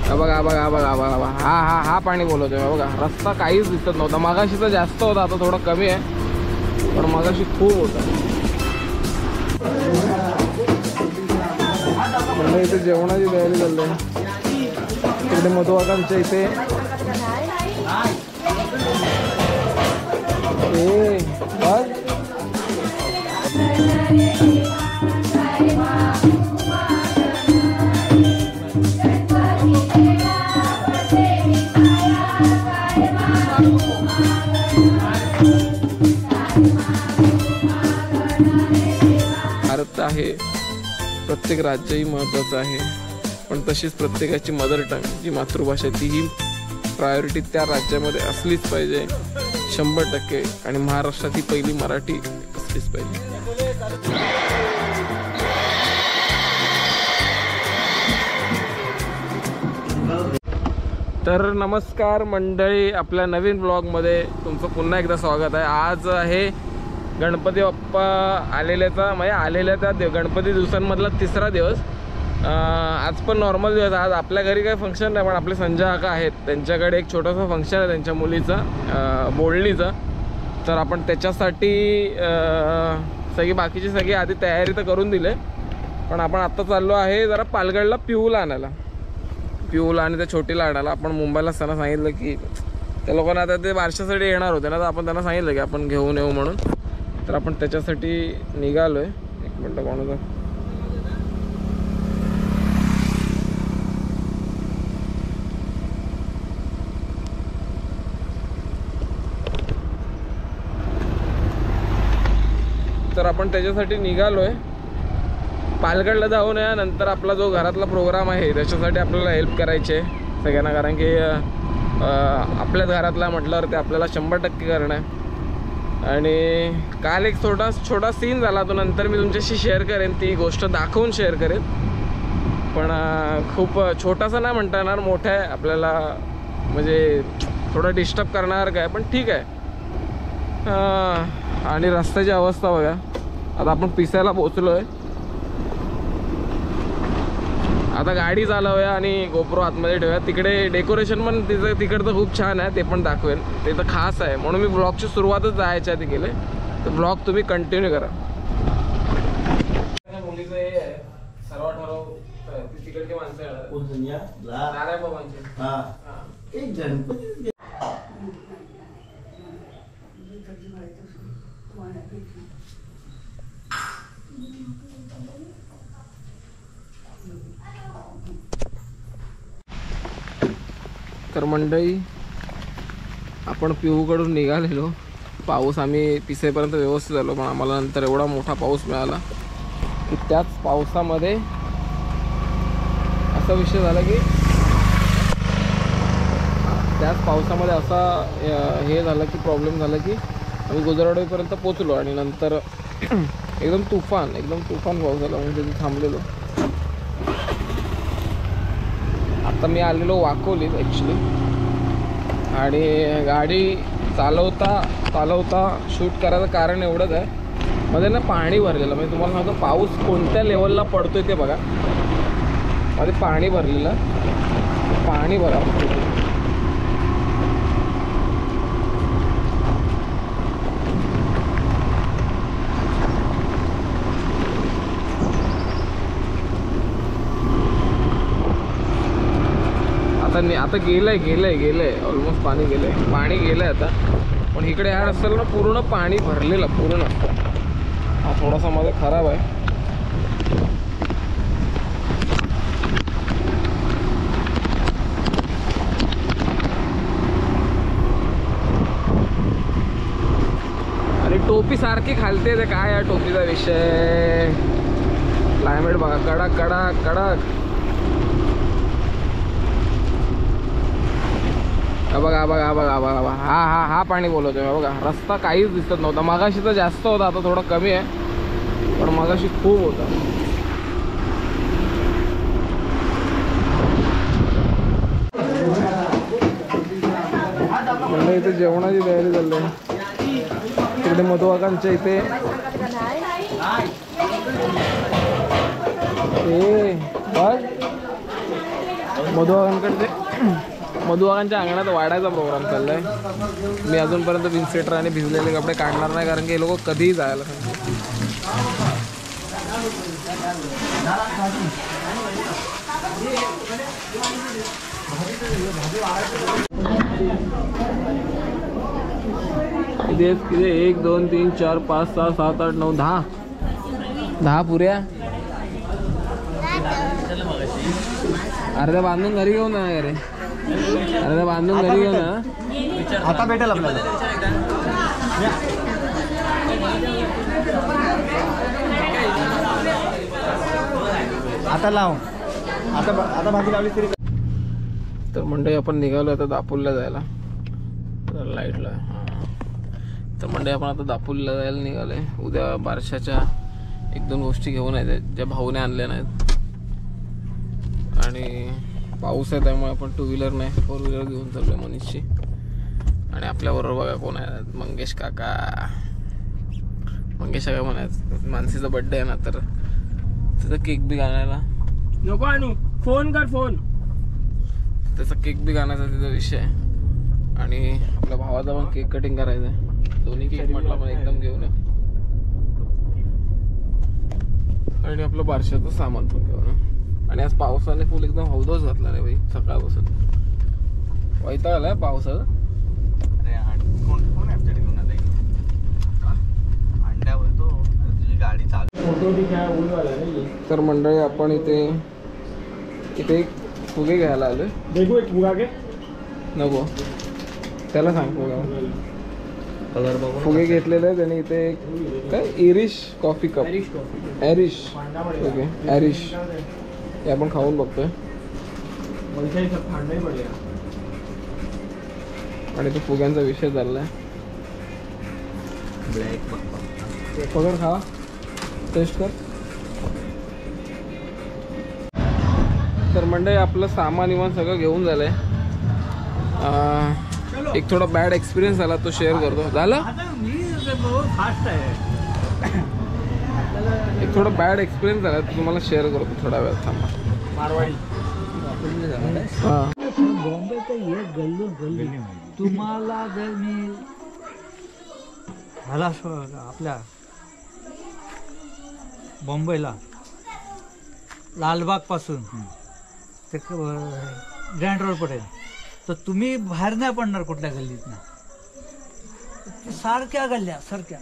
बघा बघा बघा बघा बघा हा हा हा पाणी बोलवतोय बघा. रस्ता काहीच दिसत नव्हता. मगाशी तर जास्त होता, आता थोडं कमी आहे, पण मगाशी खूप होता. म्हणजे इथे जेवणाची तयारी चालली आहे. तिकडे मधुवाकांच्या इथे भारत आहे, प्रत्येक राज्यही महत्त्वाचं आहे, पण तशीच प्रत्येकाची मदर टंग जी मातृभाषा तीही प्रायोरिटी त्या राज्यामध्ये असलीच पाहिजे 100%. आणि महाराष्ट्रात ही पहिली मराठी असलीच पाहिजे. तर नमस्कार मंडळी, आपल्या नवीन ब्लॉगमध्ये तुमचं पुन्हा एकदा स्वागत आहे. आज आहे गणपती बाप्पा आलेल्याचा, म्हणजे आलेल्या त्या गणपती दिवसांमधला तिसरा दिवस. आज पण नॉर्मल दिवस. आज आपल्या घरी काही फंक्शन नाही, पण आपले संजय काका आहेत, त्यांच्याकडे एक छोटंसं फंक्शन आहे त्यांच्या मुलीचं, बोलणीचं. तर आपण त्याच्यासाठी बाकीची सगळी आधी तयारी तर करून दिली, पण आपण आत्ता चाललो आहे जरा पालघरला पिऊला आणायला. पिऊला आणि त्या छोटीला आणायला. आपण मुंबईला असताना सांगितलं की त्या लोकांना आता ते बारशासाठी येणार होते ना, तर आपण त्यांना सांगितलं की आपण घेऊन येऊ म्हणून. तर आपण त्याच्यासाठी निघालो आहे. एक मिनटं कोणाचं तर आपण त्याच्यासाठी निघालो आहे. पालघरला जाऊन या नंतर आपला जो घरातला प्रोग्राम आहे त्याच्यासाठी आपल्याला हेल्प करायची आहे सगळ्यांना, कारण की आपल्याच घरातला म्हटल्यावर ते आपल्याला 100% करणं आहे. आणि काल एक छोटा सीन झाला, तो नंतर मी तुमच्याशी शेअर करेन, ती गोष्ट दाखवून शेअर करेन. पण खूप छोटासा नाही म्हणता येणार, मोठा आहे, आपल्याला म्हणजे थोडं डिस्टर्ब करणार काय, पण ठीक आहे. आणि रस्त्याची अवस्था बघा. आता आपण पिसायला पोचलो आहे. आता गाडी चालवूया आणि गोप्रो आतमध्ये ठेवूया. तिकडे डेकोरेशन पण तिकडचं खूप छान आहे, ते पण दाखवेन. ते तर खास आहे, म्हणून मी ब्लॉगची सुरुवातच जायच्या आधी केली. तर ब्लॉग तुम्ही कंटिन्यू करा. मुलीचं हे आहे सर्व ठरव, तिकडची माणसं येणार नारायण बाबांची. तर मंडळी, आपण पिऊकडून निघालेलो. पाऊस आम्ही पिसेपर्यंत व्यवस्थित झालो, पण आम्हाला नंतर एवढा मोठा पाऊस मिळाला की त्याच पावसामध्ये असा विषय झाला की असा हे झालं की प्रॉब्लेम झाला की आम्ही गुजरावाडीपर्यंत पोचलो आणि नंतर एकदम तुफान पाऊस झाला, म्हणजे तिथे थांबलेलो. आता मी आलेलो वाकोलीत ॲक्च्युली, आणि गाडी चालवता शूट करायचं कारण एवढंच आहे, मध्ये ना पाणी भरलेलं. म्हणजे तुम्हाला सांगतो पाऊस कोणत्या लेवलला पडतोय ते बघा. मध्ये पाणी भरलेलं, पाणी भरा. आता गेलंय ऑलमोस्ट पाणी गेलंय आता. पण इकडे ह्या रस्त्याला ना पूर्ण पाणी भरलेलं पूर्ण. हा थोडासा मध्ये खराब आहे. आणि टोपी सारखी खालते, ते काय या टोपीचा विषय. क्लायमेट बघा, कडक. बघा हा पाणी बोलवतोय बघा. रस्ता काहीच दिसत नव्हता. मगाशी तर जास्त होता, आता थोडं कमी आहे, पण मगाशी खूप होता. म्हणजे इथे जेवणाची तयारी चालली आहे. तिकडे मधुवाकांच्या इथे मधुवागांच्या अंगणात वाढायचा प्रोग्राम चाललाय. मी अजूनपर्यंत विनस्वेटर आणि भिजलेले कपडे काढणार नाही, कारण की हे लोक कधीही जायला सांगतात. किती 1 2 3 4 5 6 7 8 9 10 पुऱ्या. अर्ध्या बांधून घरी घेऊन ना रे, अर्ध्या बांधून घरी घेऊन ना. आता भेटेल आपल्याला. आता लाव, आता भाजी लावली तरी. तर मंडळी आपण निघालो आता दापोलीला जायला. तर लाईटला तर मंडळी आपण आता दापोलीला जायला निघालोय. उद्या बारशाच्या 1-2 गोष्टी घेऊन आहेत ज्या भाऊने आणल्या नाहीत. आणि पाऊस आहे त्यामुळे आपण 2 व्हीलर नाही 4 व्हीलर घेऊन चाललोय मनीषची. आणि आपल्याबरोबर बघा कोण आहेत, मंगेश काका. मंगेश काका म्हणायचं मानसीचा बड्डे आहे ना, तर त्याचा केक बी आणायला नको आणू, फोन कर फोन. त्याचा केक बी आणायचा तिचा विषय आहे. आणि आपल्या भावाचा पण केक कटिंग करायचं आहे. दोन्ही केक म्हटलं आपण एकदम घेऊन ये. आणि आपलं बारशाचं सामान पण घेऊन ये. आणि आज पावसाने फुल एकदम हौदच घातला रे भाई सकाळपासून. वैताग आलाय पावसाचा. तर मंडळी आपण इथे फुगे घ्यायला आलोय. नको त्याला सांग कलर बघून फुगे घेतलेले आहेत. आणि इथे काय इरिश कॉफी कप, ॲरिश. ओके ॲरिश हे आपण खाऊन बघतोय. आणि तो फुग्यांचा विषय चाललाय. पकड खा, टेस्ट कर. तर मंडळी आपलं सामान इमान सगळं घेऊन झालंय. एक थोडा बॅड एक्सपिरियन्स झाला तो शेअर करतो. झालं एक थोडा बॅड एक्सपिरियन्स झाला तो तुम्हाला शेअर करतो थोडा वेळ थांबा. मारवाडी बॉम्बे तर ये गल्ली तुम्हाला जर मी ह्याला आपल्या बॉम्बेला लालबाग पासून ते ग्रँड रोड पडेल तर तुम्ही बाहेर नाही पडणार कुठल्या गल्लीत ना. सारख्या गल्ल्या सारख्या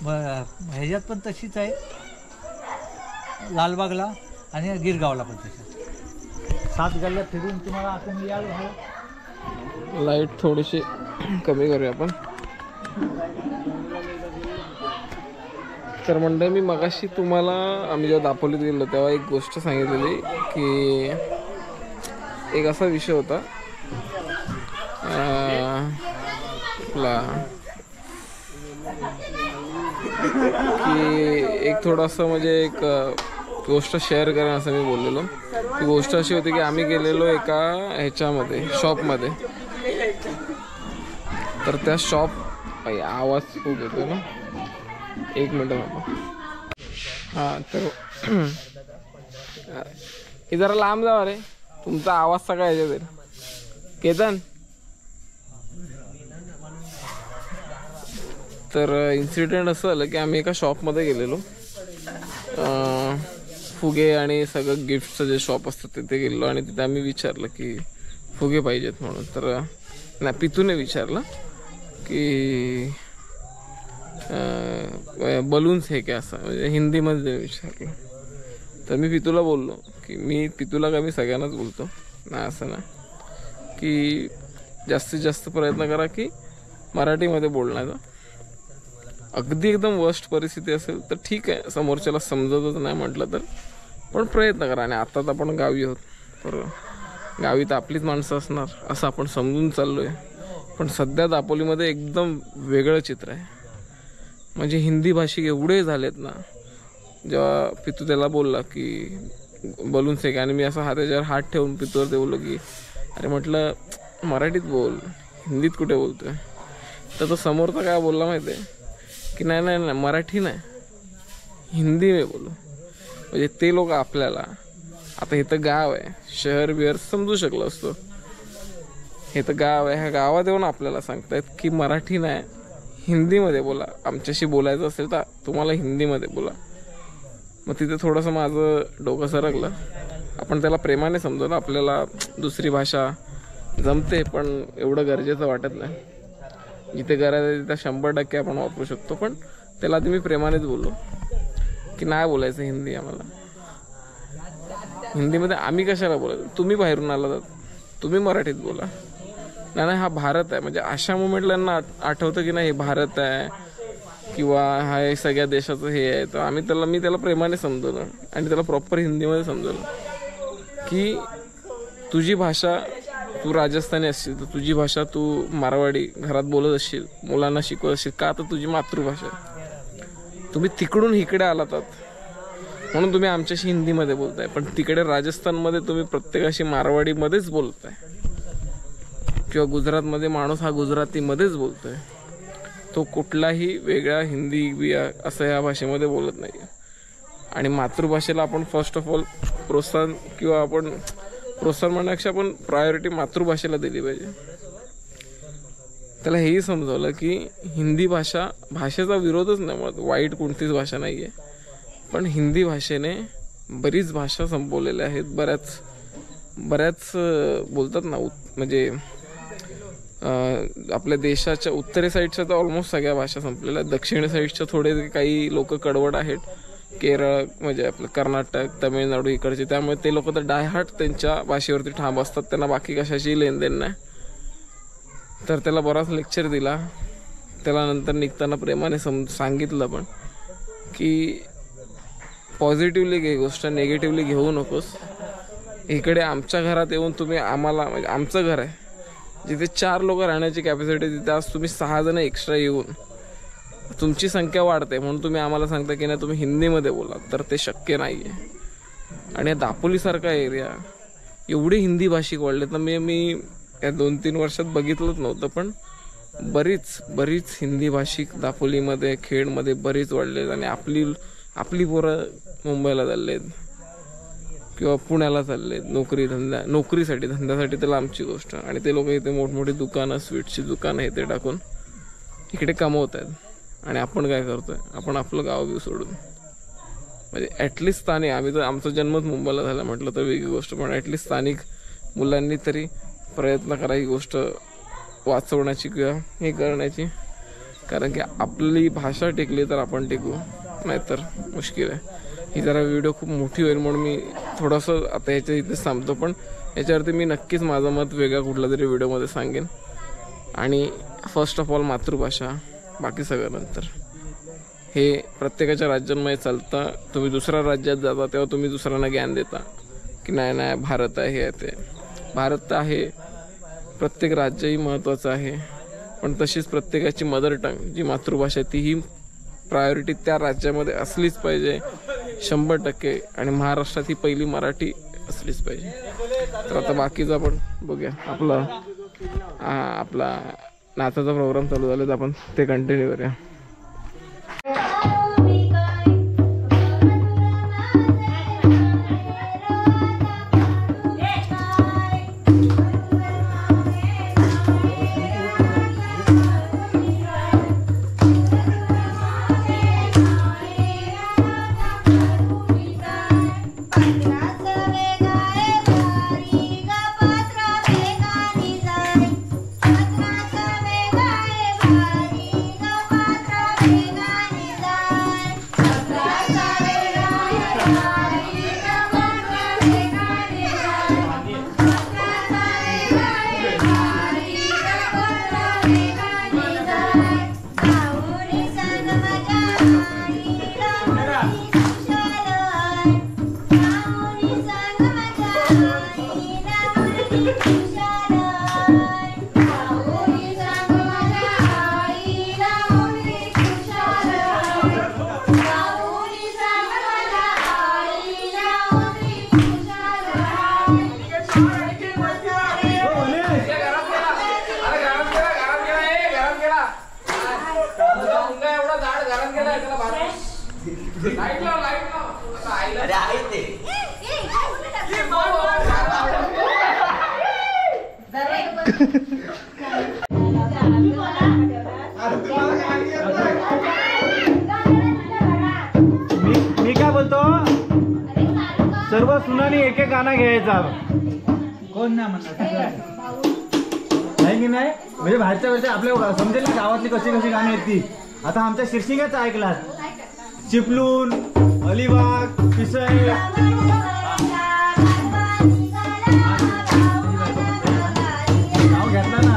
ह्याच्यात पण तशीच आहे, लालबागला आणि गिरगावला पण तशा 7 गल्ल्या फिरून तुम्हाला आपण याल. लाईट थोडीशी कमी करूया आपण. तर मंडळी मी मगाशी तुम्हाला आम्ही जेव्हा दापोलीत गेलो तेव्हा एक गोष्ट सांगितलेली की एक असा विषय होता आपला की एक थोडंसं म्हणजे एक गोष्ट शेअर करेन असं मी बोललेलो. ती गोष्ट अशी होती की आम्ही गेलेलो एका ह्याच्यामध्ये शॉपमध्ये. तर त्या शॉप आवाज खूप येतो ना, 1 मिनिट बाबा. हां तर हे जरा लांब जावा रे, तुमचा आवाज सगळा याच्यात येईल. केतन तर इन्सिडेंट असं झालं की आम्ही एका शॉपमध्ये गेलेलो. फुगे आणि सगळं गिफ्टचं जे शॉप असतं तिथे गेलेलो. आणि तिथे आम्ही विचारलं की फुगे पाहिजेत म्हणून. तर नाही पितूने विचारलं की बलून्स हे काय असं म्हणजे हिंदीमध्ये विचारलं. तर मी पितूला बोललो की मी पितूला का मी सगळ्यांनाच बोलतो नाही असं ना, की जास्तीत जास्त प्रयत्न करा की मराठीमध्ये बोलण्याचा. अगदी एकदम वर्स्ट परिस्थिती असेल तर ठीक आहे, समोरच्याला समजतच नाही म्हटलं तर पण प्रयत्न करा. आणि आता तर आपण गावी आहोत, तर गावी तर आपलीच माणसं असणार असं आपण समजून चाललो आहे. पण सध्या दापोलीमध्ये एकदम वेगळं चित्र आहे. म्हणजे हिंदी भाषिक एवढे झालेत ना. जेव्हा पितू त्याला बोलला की बलून्स आहे, आणि मी असा त्याच्यावर हात ठेवून पितूवर ते बोललो की अरे म्हटलं मराठीत बोल, हिंदीत कुठे बोलतोय. तर तो समोरचा काय बोलला माहिती आहे की नाही नाही नाही मराठी नाही हिंदी में बोलो. म्हणजे ते लोक आपल्याला आता इथं गाव आहे, शहर बिहर समजू शकलो असतो. हे तर गाव आहे, ह्या गावात येऊन आपल्याला सांगतायत की मराठी नाही हिंदीमध्ये बोला, आमच्याशी बोलायचं असेल तर तुम्हाला हिंदीमध्ये बोला. मग तिथे थोडंसं माझं डोकं सरकलं. आपण त्याला प्रेमाने समजवलं, आपल्याला दुसरी भाषा जमते पण एवढं गरजेचं वाटत नाही. जिथे गरज आहे तिथे 100% आपण वापरू शकतो, पण त्याला आधी मी प्रेमानेच बोललो की नाही बोलायचं हिंदी आम्हाला. हिंदीमध्ये आम्ही कशाला बोलायचं, तुम्ही बाहेरून आला तर तुम्ही मराठीत बोला. नाही हा भारत आहे, म्हणजे अशा मोमेंटला ना आठवतं की नाही हे भारत आहे किंवा हा सगळ्या देशाचं हे आहे. तर मी त्याला प्रेमाने समजवलं आणि त्याला प्रॉपर हिंदीमध्ये समजवलं की तुझी भाषा तू राजस्थानी असशील तर तुझी भाषा तू मारवाडी घरात बोलत असशील, मुलांना शिकवत असशील का, तर तुझी मातृभाषा आहे. तुम्ही तिकडून इकडे आलात म्हणून तुम्ही आमच्याशी हिंदीमध्ये बोलताय, पण तिकडे राजस्थानमध्ये तुम्ही प्रत्येकाशी मारवाडीमध्येच बोलताय किंवा गुजरातमध्ये माणूस हा गुजरातीमध्येच बोलतोय. तो कुठलाही वेगळा हिंदी बिया असं या भाषेमध्ये बोलत नाही. आणि मातृभाषेला आपण फर्स्ट ऑफ ऑल प्रोत्साहन किंवा आपण प्रोत्साहन म्हणण्यापेक्षा आपण प्रायोरिटी मातृभाषेला दिली पाहिजे. त्याला हेही समजवलं की हिंदी भाषेचा विरोधच नाही, मुळात वाईट कोणतीच भाषा नाही आहे, पण हिंदी भाषेने बरीच भाषा संपवलेल्या आहेत. बऱ्याच बोलतात ना, म्हणजे आपल्या देशाच्या उत्तरे साईडच्या तर ऑलमोस्ट सगळ्या भाषा संपलेल्या आहेत. दक्षिण साईडच्या थोडे काही लोक कडवड आहेत, केरळ म्हणजे आपलं कर्नाटक, तमिळनाडू इकडचे, त्यामुळे ते लोक तर डायहार्ट त्यांच्या भाषेवरती ठाम असतात, त्यांना बाकी कशाची लेनदेन नाही. तर त्याला बराच लेक्चर दिला. त्याला नंतर निघताना प्रेमाने सांगितलं पण की पॉझिटिव्हली घे गोष्ट, निगेटिव्हली घेऊ नकोस. इकडे आमच्या घरात येऊन तुम्ही आम्हाला, म्हणजे आमचं घर आहे जिथे 4 लोक राहण्याची कॅपॅसिटी, तिथे आज तुम्ही 6 जण एक्स्ट्रा येऊन तुमची संख्या वाढते म्हणून तुम्ही आम्हाला सांगता की नाही तुम्ही हिंदीमध्ये बोला, तर ते शक्य नाही आहे. आणि दापोलीसारखा एरिया एवढी हिंदी भाषिक वाढले तर मी या 2-3 वर्षात बघितलंच नव्हतं, पण बरीच हिंदी भाषिक दापोलीमध्ये, खेडमध्ये बरीच वाढलेत. आणि आपली पोरं मुंबईला चाललेत किंवा पुण्याला चाललेत नोकरीसाठी, धंद्यासाठी तर लांबची गोष्ट. आणि ते लोक इथे मोठमोठी दुकानं, स्वीटची दुकानं हे ते टाकून इकडे कमवत आहेत. आणि आपण काय करतोय, आपण आपलं गाव बी सोडून, म्हणजे ॲटलिस्ट स्थानिक, आम्ही तर आमचा जन्मच मुंबईला झाला म्हटलं तर वेगळी गोष्ट, पण ॲटलिस्ट स्थानिक मुलांनी तरी प्रयत्न करा ही गोष्ट वाचवण्याची किंवा हे करण्याची. कारण की आपली भाषा टिकली तर आपण टिकू, नाहीतर मुश्किल आहे. ही जरा व्हिडिओ खूप मोठी होईल म्हणून मी थोडंसं आता ह्याच्या इथेच थांबतो, पण याच्यावरती मी नक्कीच माझं मत वेगळा कुठल्या तरी व्हिडिओमध्ये सांगेन. आणि फर्स्ट ऑफ ऑल मातृभाषा, बाकी सगळं नंतर. हे प्रत्येकाच्या राज्यांमध्ये चालतं. तुम्ही दुसऱ्या राज्यात जाता तेव्हा तुम्ही दुसऱ्यांना ज्ञान देता की नाही भारत आहे, हे आहे ते. भारत तर आहे, प्रत्येक राज्यही महत्त्वाचं आहे, पण तशीच प्रत्येकाची मदर टंग जी मातृभाषा आहे तीही प्रायोरिटी त्या राज्यामध्ये असलीच पाहिजे 100%. आणि महाराष्ट्रात ही पहिली मराठी असलीच पाहिजे. तर आता बाकीचं आपण बघूया. आपला नाचाचा प्रोग्राम चालू झाला तर आपण ते कंटिन्यू करूया. मी काय बोलतो, सर्व सुनानी एक एक गाणं घ्यायचा. कोण नाही म्हणणार नाही की नाही, म्हणजे बाहेरच्या वेळेस आपल्या समजेल ना गावातली कशी कशी गाणी आहेत ती. आता आमच्या शिर्शिंगाचं ऐकलात, चिपलून, अलिबाग, पिसई, नाव घेतला ना.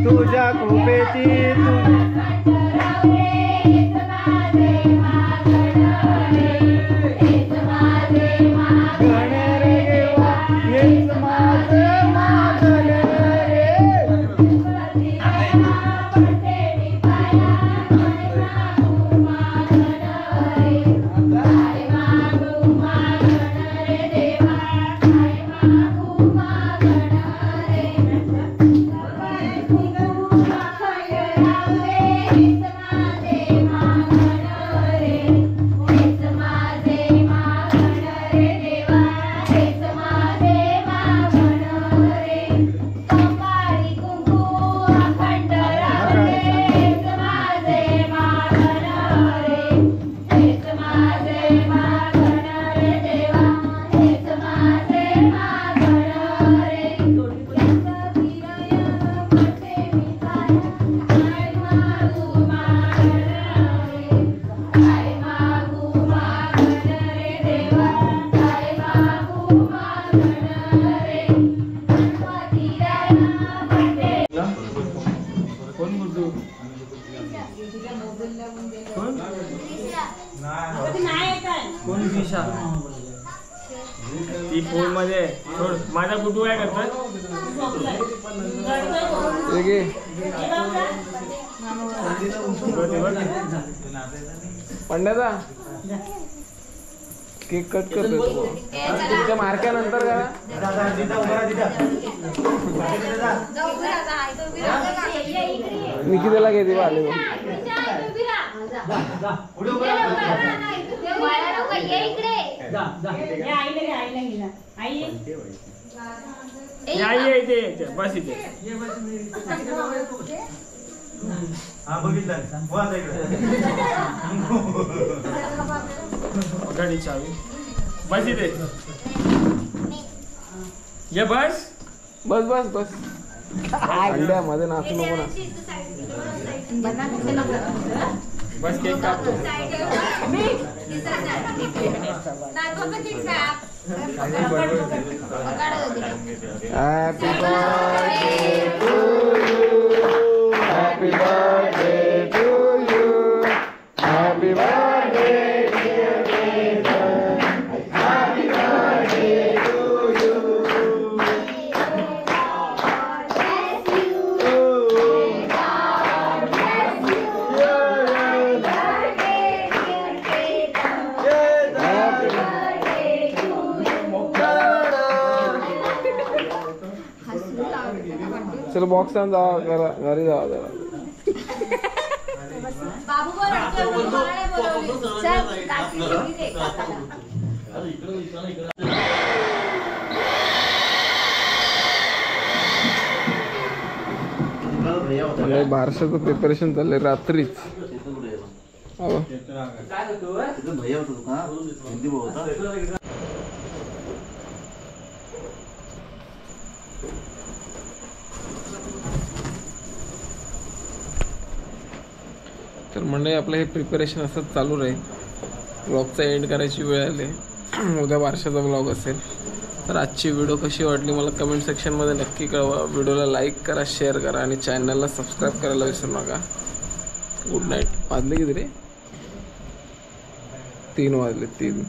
तुझ्या कृपेची ती फोन मध्ये माझा कुटू काय करतोय पंड्याचा केक कट करतोय तुमच्या मार्क्यानंतर का निकिताला घेते आले बस इथे हा बघितलं गाडी चावी बस इथे ये बस बस बस बस अंड्या मध्ये नाचू नको ना बस केक कापतो Happy birthday to you. Happy birthday to you. Happy birthday dear Jason. Happy birthday to you. चलो बॉक्स आण जा घरी जा जरा. बाबू बारशाचं प्रिपरेशन चाललंय रात्रीच. तर म्हणजे आपलं हे प्रिपरेशन असंच चालू राहील. ब्लॉगचा एंड करायची वेळ आली. उद्या बारशाचा ब्लॉग असेल. तर आजची व्हिडिओ कशी वाटली मला कमेंट सेक्शनमध्ये नक्की कळवा. व्हिडिओला लाईक करा, शेअर करा आणि चॅनलला सबस्क्राईब करायला विसरू नका. Good night. वाजले किती रे? 3 वाजले 3.